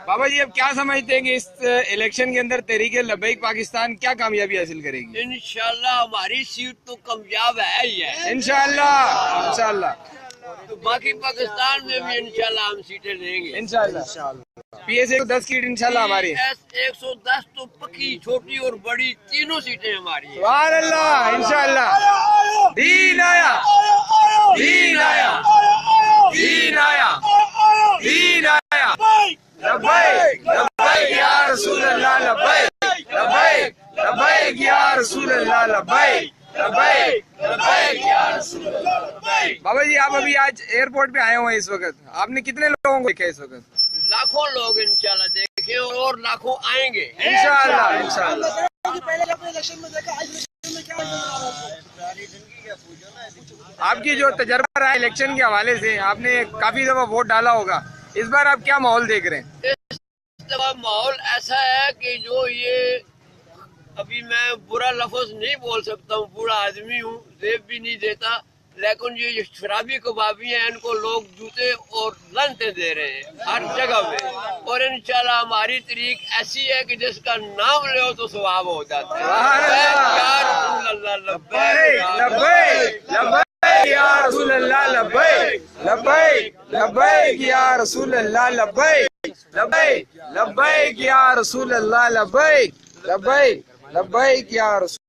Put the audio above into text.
بابا جی اب کیا سمجھتے ہیں کہ اس الیکشن کے اندر تحریک لبیک پاکستان کیا کامیابی حاصل کرے گی؟ انشاءاللہ ہماری سیٹ تو کامیاب ہے ہی ہے انشاءاللہ تو باقی پاکستان میں بھی انشاءاللہ ہم سیٹیں لیں گے انشاءاللہ پی ایس اے کو 10 سیٹ انشاءاللہ ہماری 110 تو پکی چھوٹی اور بڑی تینوں سیٹیں ہماری ہیں سبحان اللہ انشاءاللہ دین آیا دین آیا دین آیا دین آیا لبیک لبیک یا رسول اللہ لبیک لبیک لبیک یا رسول اللہ لبیک لبیک لبیک یا رسول اللہ لبیک۔ بابا جی آپ ابھی آج ایئرپورٹ پہ آئے ہوئے ہیں اس وقت، آپ نے کتنے لوگوں کو دیکھا اس وقت؟ لاکھوں لوگ انشاءاللہ دیکھیں اور لاکھوں آئیں گے انشاءاللہ انشاءاللہ۔ آپ کی جو تجربہ رہا الیکشن کے حوالے سے، آپ نے کافی دفعہ ووٹ ڈالا ہوگا، اس بار آپ کیا ماحول دیکھ رہے ہیں؟ اس دفعہ ماحول ایسا ہے کہ جو یہ ابھی میں برا لفظ نہیں بول سکتا ہوں، برا آدمی ہوں، زیب بھی نہیں دیتا، لیکن یہ شرابی کبابی ہیں، ان کو لوگ جوتے اور لنٹے دے رہے ہیں ہر جگہ میں، اور انشاءاللہ ہماری طریق ایسی ہے کہ جس کا نام لے ہو تو ثواب ہو جاتا ہے۔ یا رسول اللہ لبیک لبیک لبیک یا رسول اللہ لبیک لبیک لبیک یا رسول اللہ لبیک لبیک لبیک یا رسول اللہ لبیک لبیک لبیک یا رسول